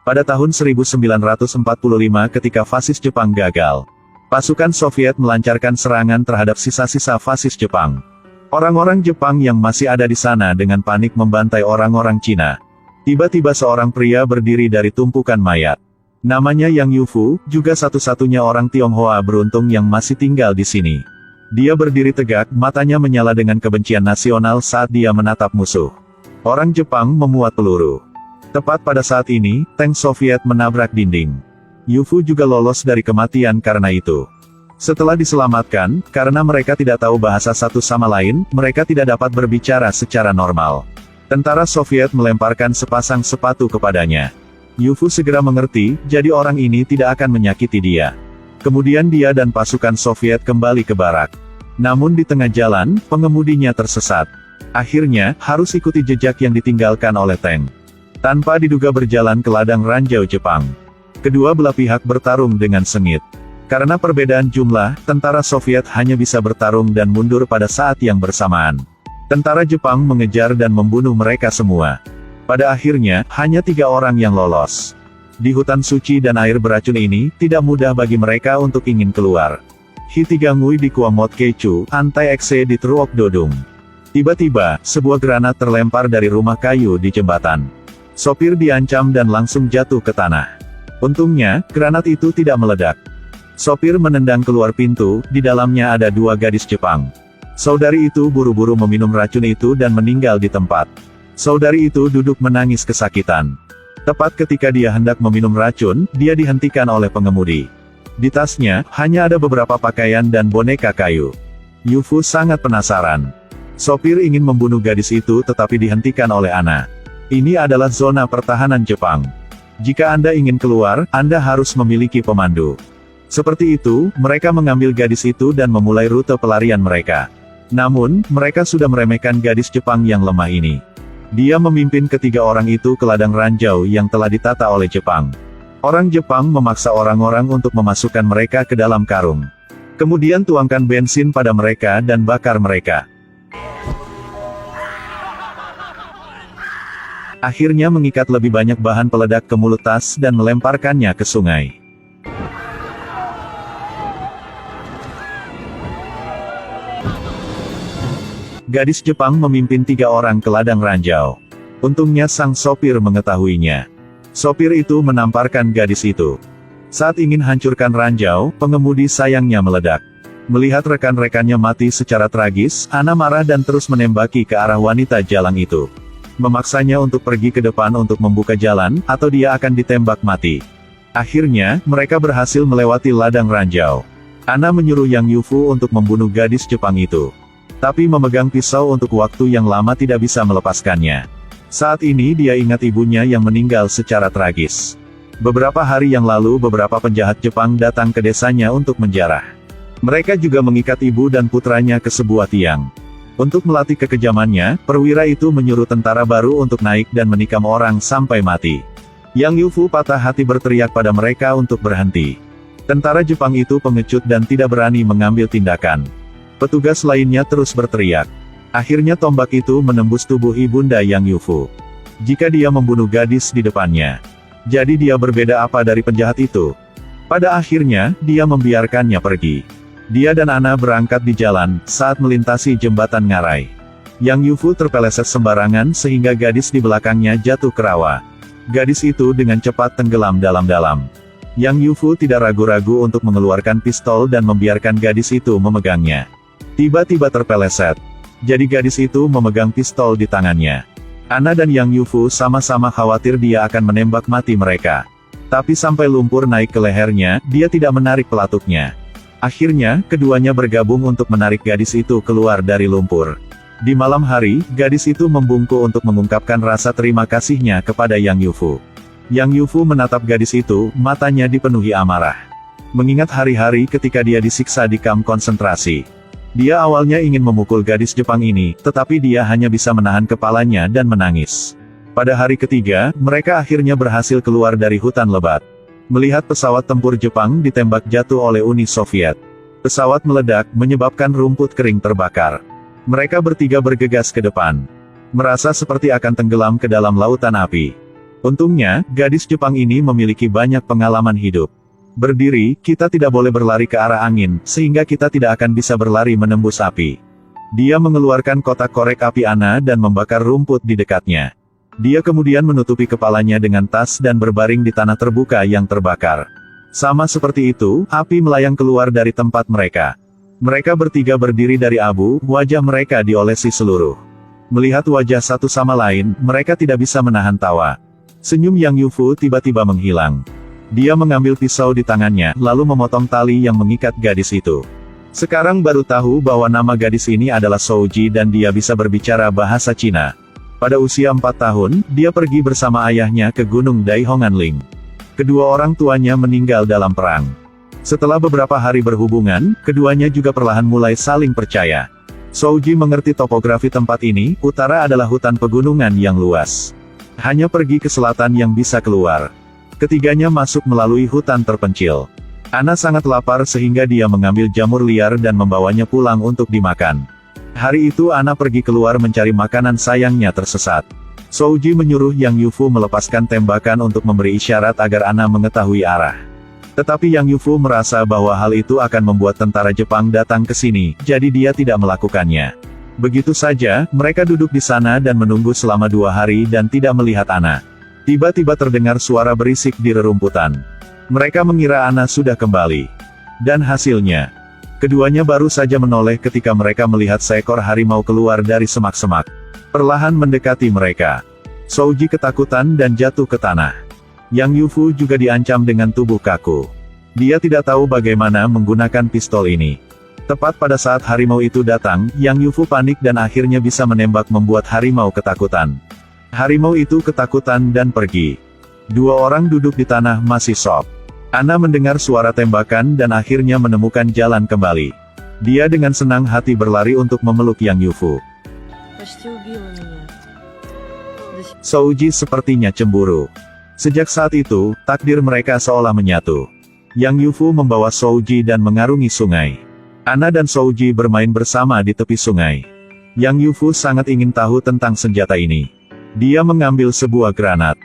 Pada tahun 1945 ketika fasis Jepang gagal, pasukan Soviet melancarkan serangan terhadap sisa-sisa fasis Jepang. Orang-orang Jepang yang masih ada di sana dengan panik membantai orang-orang Cina. Tiba-tiba seorang pria berdiri dari tumpukan mayat. Namanya Yang Yufu, juga satu-satunya orang Tionghoa beruntung yang masih tinggal di sini. Dia berdiri tegak, matanya menyala dengan kebencian nasional saat dia menatap musuh. Orang Jepang memuat peluru. Tepat pada saat ini, tank Soviet menabrak dinding. Yufu juga lolos dari kematian karena itu. Setelah diselamatkan, karena mereka tidak tahu bahasa satu sama lain, mereka tidak dapat berbicara secara normal. Tentara Soviet melemparkan sepasang sepatu kepadanya. Yufu segera mengerti, jadi orang ini tidak akan menyakiti dia. Kemudian dia dan pasukan Soviet kembali ke barak. Namun di tengah jalan, pengemudinya tersesat. Akhirnya, harus ikuti jejak yang ditinggalkan oleh tank. Tanpa diduga berjalan ke ladang ranjau Jepang. Kedua belah pihak bertarung dengan sengit. Karena perbedaan jumlah, tentara Soviet hanya bisa bertarung dan mundur pada saat yang bersamaan. Tentara Jepang mengejar dan membunuh mereka semua. Pada akhirnya, hanya 3 orang yang lolos. Di hutan suci dan air beracun ini, tidak mudah bagi mereka untuk ingin keluar. Hitigangui di Kuamot Kechu, Antai-Ekse di Truok Dodung. Tiba-tiba, sebuah granat terlempar dari rumah kayu di jembatan. Sopir diancam dan langsung jatuh ke tanah. Untungnya, granat itu tidak meledak. Sopir menendang keluar pintu, di dalamnya ada 2 gadis Jepang. Saudari itu buru-buru meminum racun itu dan meninggal di tempat. Saudari itu duduk menangis kesakitan. Tepat ketika dia hendak meminum racun, dia dihentikan oleh pengemudi. Di tasnya, hanya ada beberapa pakaian dan boneka kayu. Yufu sangat penasaran. Sopir ingin membunuh gadis itu tetapi dihentikan oleh Ana. Ini adalah zona pertahanan Jepang. Jika Anda ingin keluar, Anda harus memiliki pemandu. Seperti itu, mereka mengambil gadis itu dan memulai rute pelarian mereka. Namun, mereka sudah meremehkan gadis Jepang yang lemah ini. Dia memimpin ketiga orang itu ke ladang ranjau yang telah ditata oleh Jepang. Orang Jepang memaksa orang-orang untuk memasukkan mereka ke dalam karung. Kemudian tuangkan bensin pada mereka dan bakar mereka. Akhirnya mengikat lebih banyak bahan peledak ke mulut tas dan melemparkannya ke sungai. Gadis Jepang memimpin 3 orang ke ladang ranjau. Untungnya sang sopir mengetahuinya. Sopir itu menamparkan gadis itu. Saat ingin hancurkan ranjau, pengemudi sayangnya meledak. Melihat rekan-rekannya mati secara tragis, Ana marah dan terus menembaki ke arah wanita jalang itu. Memaksanya untuk pergi ke depan untuk membuka jalan, atau dia akan ditembak mati. Akhirnya, mereka berhasil melewati ladang ranjau. Ana menyuruh Yang Yufu untuk membunuh gadis Jepang itu. Tapi memegang pisau untuk waktu yang lama tidak bisa melepaskannya. Saat ini dia ingat ibunya yang meninggal secara tragis. Beberapa hari yang lalu beberapa penjahat Jepang datang ke desanya untuk menjarah. Mereka juga mengikat ibu dan putranya ke sebuah tiang. Untuk melatih kekejamannya, perwira itu menyuruh tentara baru untuk naik dan menikam orang sampai mati. Yang Yufu patah hati berteriak pada mereka untuk berhenti. Tentara Jepang itu pengecut dan tidak berani mengambil tindakan. Petugas lainnya terus berteriak. Akhirnya tombak itu menembus tubuh ibunda Yang Yufu. Jika dia membunuh gadis di depannya, jadi dia berbeda apa dari penjahat itu? Pada akhirnya, dia membiarkannya pergi. Dia dan Ana berangkat di jalan, saat melintasi jembatan ngarai. Yang Yufu terpeleset sembarangan sehingga gadis di belakangnya jatuh ke rawa. Gadis itu dengan cepat tenggelam dalam-dalam. Yang Yufu tidak ragu-ragu untuk mengeluarkan pistol dan membiarkan gadis itu memegangnya. Tiba-tiba terpeleset. Jadi gadis itu memegang pistol di tangannya. Ana dan Yang Yufu sama-sama khawatir dia akan menembak mati mereka. Tapi sampai lumpur naik ke lehernya, dia tidak menarik pelatuknya. Akhirnya, keduanya bergabung untuk menarik gadis itu keluar dari lumpur. Di malam hari, gadis itu membungkuk untuk mengungkapkan rasa terima kasihnya kepada Yang Yufu. Yang Yufu menatap gadis itu, matanya dipenuhi amarah. Mengingat hari-hari ketika dia disiksa di kamp konsentrasi. Dia awalnya ingin memukul gadis Jepang ini, tetapi dia hanya bisa menahan kepalanya dan menangis. Pada hari ketiga, mereka akhirnya berhasil keluar dari hutan lebat. Melihat pesawat tempur Jepang ditembak jatuh oleh Uni Soviet. Pesawat meledak, menyebabkan rumput kering terbakar. Mereka bertiga bergegas ke depan. Merasa seperti akan tenggelam ke dalam lautan api. Untungnya, gadis Jepang ini memiliki banyak pengalaman hidup. Berdiri, kita tidak boleh berlari ke arah angin, sehingga kita tidak akan bisa berlari menembus api. Dia mengeluarkan kotak korek api Ana dan membakar rumput di dekatnya. Dia kemudian menutupi kepalanya dengan tas dan berbaring di tanah terbuka yang terbakar. Sama seperti itu, api melayang keluar dari tempat mereka. Mereka bertiga berdiri dari abu, wajah mereka diolesi seluruh. Melihat wajah satu sama lain, mereka tidak bisa menahan tawa. Senyum Yang Yufu tiba-tiba menghilang. Dia mengambil pisau di tangannya, lalu memotong tali yang mengikat gadis itu. Sekarang baru tahu bahwa nama gadis ini adalah Souji dan dia bisa berbicara bahasa Cina. Pada usia 4 tahun, dia pergi bersama ayahnya ke Gunung Daihonganling. Kedua orang tuanya meninggal dalam perang. Setelah beberapa hari berhubungan, keduanya juga perlahan mulai saling percaya. Souji mengerti topografi tempat ini, utara adalah hutan pegunungan yang luas. Hanya pergi ke selatan yang bisa keluar. Ketiganya masuk melalui hutan terpencil. Ana sangat lapar sehingga dia mengambil jamur liar dan membawanya pulang untuk dimakan. Hari itu Ana pergi keluar mencari makanan, sayangnya tersesat. Souji menyuruh Yang Yufu melepaskan tembakan untuk memberi isyarat agar Ana mengetahui arah. Tetapi Yang Yufu merasa bahwa hal itu akan membuat tentara Jepang datang ke sini, jadi dia tidak melakukannya. Begitu saja, mereka duduk di sana dan menunggu selama 2 hari dan tidak melihat Ana. Tiba-tiba terdengar suara berisik di rerumputan. Mereka mengira Ana sudah kembali. Dan hasilnya, keduanya baru saja menoleh ketika mereka melihat seekor harimau keluar dari semak-semak. Perlahan mendekati mereka. Souji ketakutan dan jatuh ke tanah. Yang Yufu juga diancam dengan tubuh kaku. Dia tidak tahu bagaimana menggunakan pistol ini. Tepat pada saat harimau itu datang, Yang Yufu panik dan akhirnya bisa menembak membuat harimau ketakutan. Harimau itu ketakutan dan pergi. 2 orang duduk di tanah masih shock. Ana mendengar suara tembakan dan akhirnya menemukan jalan kembali. Dia dengan senang hati berlari untuk memeluk Yang Yufu. Souji sepertinya cemburu. Sejak saat itu, takdir mereka seolah menyatu. Yang Yufu membawa Souji dan mengarungi sungai. Ana dan Souji bermain bersama di tepi sungai. Yang Yufu sangat ingin tahu tentang senjata ini. Dia mengambil sebuah granat.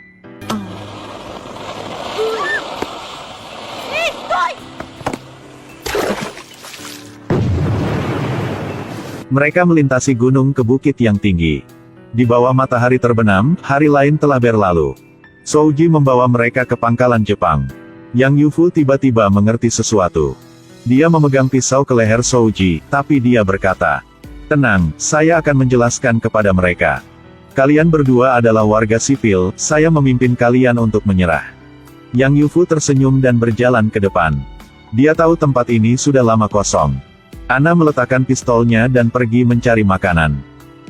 Mereka melintasi gunung ke bukit yang tinggi. Di bawah matahari terbenam, hari lain telah berlalu. Souji membawa mereka ke pangkalan Jepang. Yang Yufu tiba-tiba mengerti sesuatu. Dia memegang pisau ke leher Souji, tapi dia berkata, "Tenang, saya akan menjelaskan kepada mereka. Kalian berdua adalah warga sipil, saya memimpin kalian untuk menyerah." Yang Yufu tersenyum dan berjalan ke depan. Dia tahu tempat ini sudah lama kosong. Ana meletakkan pistolnya dan pergi mencari makanan.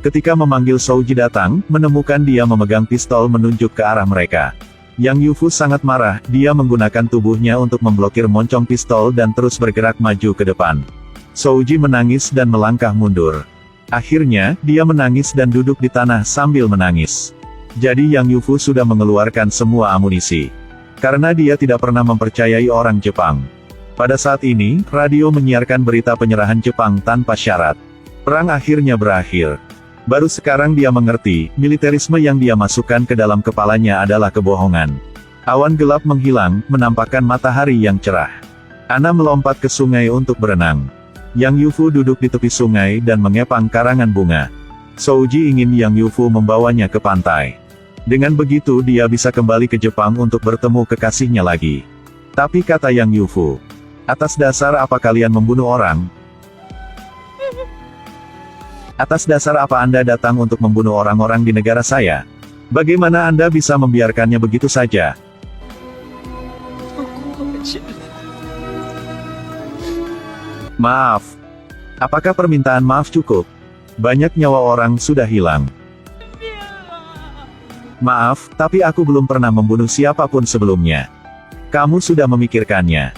Ketika memanggil Souji datang, menemukan dia memegang pistol menunjuk ke arah mereka. Yang Yufu sangat marah, dia menggunakan tubuhnya untuk memblokir moncong pistol dan terus bergerak maju ke depan. Souji menangis dan melangkah mundur. Akhirnya, dia menangis dan duduk di tanah sambil menangis. Jadi Yang Yufu sudah mengeluarkan semua amunisi. Karena dia tidak pernah mempercayai orang Jepang. Pada saat ini, radio menyiarkan berita penyerahan Jepang tanpa syarat. Perang akhirnya berakhir. Baru sekarang dia mengerti, militerisme yang dia masukkan ke dalam kepalanya adalah kebohongan. Awan gelap menghilang, menampakkan matahari yang cerah. Ana melompat ke sungai untuk berenang. Yang Yufu duduk di tepi sungai dan mengepang karangan bunga. Souji ingin Yang Yufu membawanya ke pantai. Dengan begitu dia bisa kembali ke Jepang untuk bertemu kekasihnya lagi. Tapi kata Yang Yufu, "Atas dasar apa kalian membunuh orang? Atas dasar apa Anda datang untuk membunuh orang-orang di negara saya? Bagaimana Anda bisa membiarkannya begitu saja?" "Maaf. Apakah permintaan maaf cukup? Banyak nyawa orang sudah hilang." "Maaf, tapi aku belum pernah membunuh siapapun sebelumnya. Kamu sudah memikirkannya.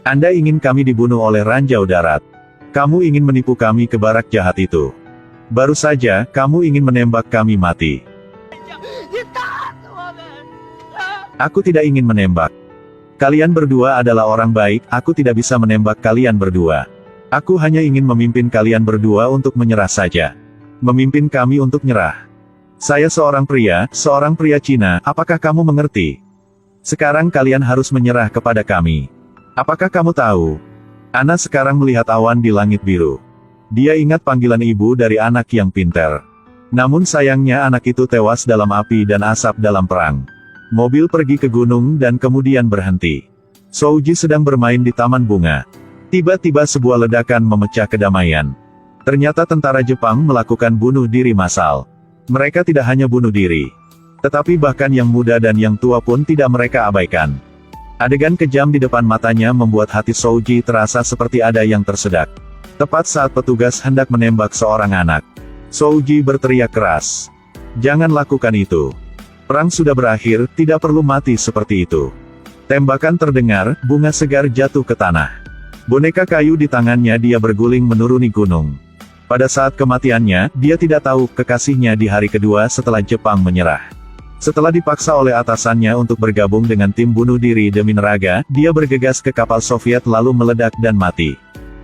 Anda ingin kami dibunuh oleh Ranjau Darat. Kamu ingin menipu kami ke barak jahat itu. Baru saja, kamu ingin menembak kami mati." "Aku tidak ingin menembak. Kalian berdua adalah orang baik, aku tidak bisa menembak kalian berdua. Aku hanya ingin memimpin kalian berdua untuk menyerah saja. Memimpin kami untuk nyerah." Saya seorang pria Cina, apakah kamu mengerti? Sekarang kalian harus menyerah kepada kami. Apakah kamu tahu? Ana sekarang melihat awan di langit biru. Dia ingat panggilan ibu dari anak yang pintar. Namun sayangnya anak itu tewas dalam api dan asap dalam perang. Mobil pergi ke gunung dan kemudian berhenti. Souji sedang bermain di taman bunga. Tiba-tiba sebuah ledakan memecah kedamaian. Ternyata tentara Jepang melakukan bunuh diri massal. Mereka tidak hanya bunuh diri, tetapi bahkan yang muda dan yang tua pun tidak mereka abaikan. Adegan kejam di depan matanya membuat hati Souji terasa seperti ada yang tersedak. Tepat saat petugas hendak menembak seorang anak, Souji berteriak keras. Jangan lakukan itu. Perang sudah berakhir, tidak perlu mati seperti itu. Tembakan terdengar, bunga segar jatuh ke tanah. Boneka kayu di tangannya dia berguling menuruni gunung. Pada saat kematiannya, dia tidak tahu kekasihnya di hari kedua setelah Jepang menyerah. Setelah dipaksa oleh atasannya untuk bergabung dengan tim bunuh diri demi neraga, dia bergegas ke kapal Soviet lalu meledak dan mati.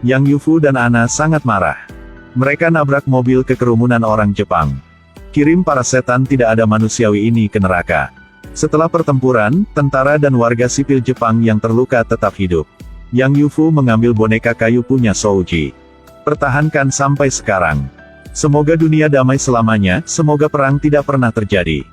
Yang Yufu dan Ana sangat marah. Mereka nabrak mobil ke kerumunan orang Jepang. Kirim para setan tidak ada manusiawi ini ke neraka. Setelah pertempuran, tentara dan warga sipil Jepang yang terluka tetap hidup. Yang Yufu mengambil boneka kayu punya Souji. Pertahankan sampai sekarang. Semoga dunia damai selamanya, semoga perang tidak pernah terjadi.